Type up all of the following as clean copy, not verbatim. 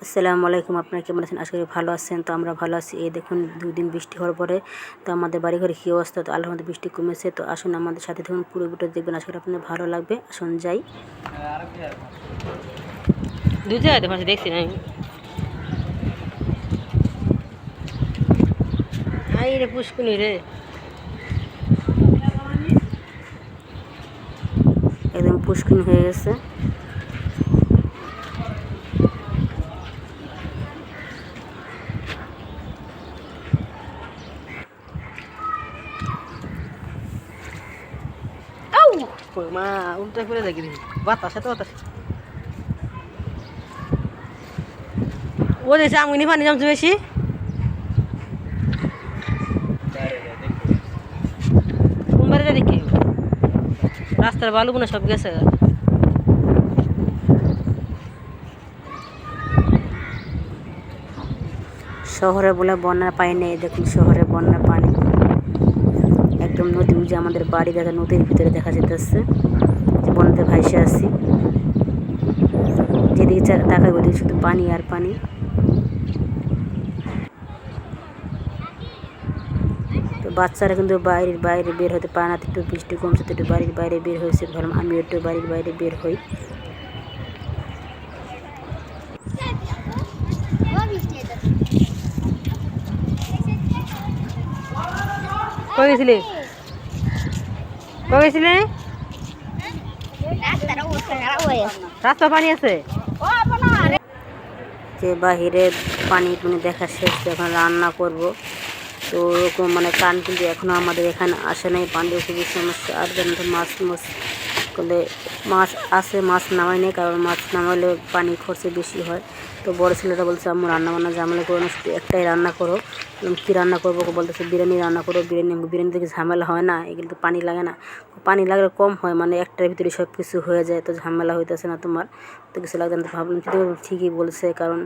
আসসালামু আলাইকুম। আপনারা কেমন আছেন? আশা করি ভালো আছেন। তো আমরা ভালো আছি। এই দেখুন 2 দিন বৃষ্টি হওয়ার পরে তো আমাদের বাড়িঘরে কী অবস্থা। তো আল্লাহর মধ্যে বৃষ্টি কমেছে। তো আসুন আমাদের সাথে দেখুন পুরো ভিডিও দেখবেন। আশা করি আপনাদের ভালো লাগবে। আসুন যাই। দু জায়গাতে মাছ দেখছি না হাই রে পুষ্কুনি রে একদম পুষ্কিন হয়ে গেছে। মা উল্টা করে দেখি বাতাসে তো বাতাস ও দেশে আমি পানি জমছে বেশি কোনবারে দেখি রাস্তার বালুগুলো সব গেছে। শহরে বলে বন্যার পানি নেই। দেখুন শহরে বন্যার পানি একদম নদী, যে আমাদের বাড়ি দেখা নদীর ভিতরে দেখা যেতেছে যে বন্যাতে ভাইসে আসি। যেদিকে তাকাই ওদিকে শুধু পানি আর পানি। তো বাচ্চারা কিন্তু বাইরে বের হতে পারে না। একটু বৃষ্টি কমছে তো একটু বাড়ির বাইরে বের হয়েছে। ভাবলাম আমি একটু বাড়ির বাইরে বের হই। কই গেছিলে রাস্তা পানি আছে যে বাহিরে পানি দেখা শেষ, এখন রান্না করব। তো ওরকম কারেন্ট কিন্তু এখনও আমাদের এখানে আসে নাই। পানির খুবই সমস্যা। আর যেন মাছ করলে মাছ আসে, মাছ নামাই নেই, কারণ মাছ নামালে পানি খরচে বেশি হয়। তো বড় ছেলেটা বলছে আম্মু রান্না বান্না ঝামেলা করো না, শুধু একটাই রান্না করো। কী রান্না করবো? বলতেছে বিরিয়ানি রান্না করো। বিরিয়ানি থেকে ঝামেলা হয় না, এগুলো তো পানি লাগে না। পানি লাগলে কম হয়, একটার ভিতরে সব কিছু হয়ে যায়, তো ঝামেলা হইতেছে না তোমার, তো কিছু লাগবে না। তো ভাবলাম ঠিকই বলছে, কারণ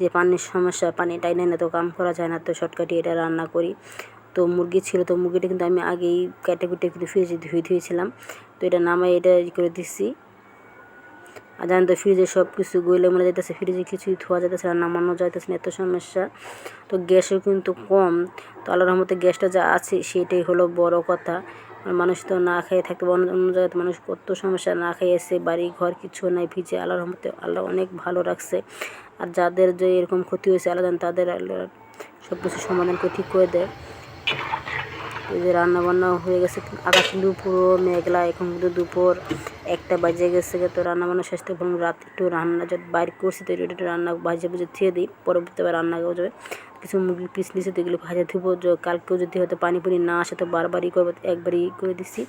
যে পানির সমস্যা, পানি টাইনে না তো কাম করা যায় না। তো শর্টকাটে এটা রান্না করি। তো মুরগি ছিল, তো মুরগিটা কিন্তু আমি আগেই কেটে কুটে কিন্তু ফ্রিজে ধুয়েছিলাম। তো এটা নামাই এটা করে দিচ্ছি। আর জানেন তো ফ্রিজে সব কিছু গইলে মনে যাইতেছে, ফ্রিজে কিছুই ধোয়া যাইতেছে না, নামানো যাইতেছে না, এত সমস্যা। তো গ্যাসও কিন্তু কম। তো আল্লাহর রহমতে গ্যাসটা যা আছে সেটাই হলো বড় কথা। মানুষ তো না খেয়ে থাকতে পারে, অন্য জায়গাতে মানুষ কত সমস্যা, না খেয়ে এসে বাড়ি ঘর কিছু নাই ভিজে। আল্লাহর রহমতে আল্লাহ অনেক ভালো রাখছে। আর যাদের যে এরকম ক্ষতি হয়েছে আল্লাহ তাদের আল্লাহ সব কিছু সমাধান করে ঠিক করে দেয়। এই যে রান্না বান্না হয়ে গেছে, আকাশ কিন্তু পুরো মেঘলা। এখন কিন্তু দুপুর 1টা বাজে গেছে। তো রান্না বান্না শেষ থেকে রাত একটু রান্না যদি বাইরে করছি তো একটু রান্না ভাজে ভুজে থিয়ে দিই, পরবর্তীবার রান্না হয়ে যাবে। কিছু মুরগির পিস নিচে তো এগুলো ভাজা ধুবো। কালকেও যদি হয়তো পানি না আসে তো বারবারই করবো, একবারই করে দিচ্ছি,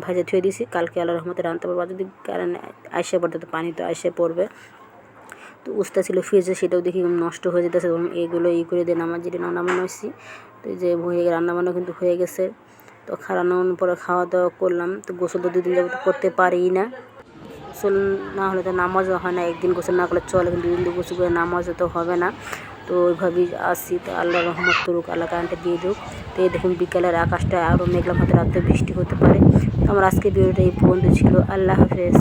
ভাজা ধুয়ে দিছি। কালকে আল্লাহর রহমতে রান্নতে পারবো। যদি কারণ আইসে পড়তে তো পানি তো আইসে পড়বে। তো উস্তা ছিল ফ্রিজে, সেটাও দেখি নষ্ট হয়ে যেতেছে। এগুলো করে দিয়ে নামাজ যেটা নামানো হয়েছি। তো এই যে রান্নাবান্না কিন্তু হয়ে গেছে। তো খাওয়ানোর পরে খাওয়া দাওয়া করলাম। তো গোসল তো 2 দিন যাবত করতে পারি না। গোসল না হলে তো নামাজও হয় না। একদিন গোসল না করলে চলে, কিন্তু 2 দিন গোসল করে নামাজও তো হবে না। তো ওইভাবেই আসছি। তো আল্লাহ রহমত করুক, আল্লাহ কারেন্টটা দিয়ে দিক। তো এই দেখুন বিকালের আকাশটা আরও মেঘলা, হয়তো রাত্রে বৃষ্টি হতে পারে। তো আমার আজকে ভিডিওটা এই পর্যন্ত ছিল। আল্লাহ হাফেজ।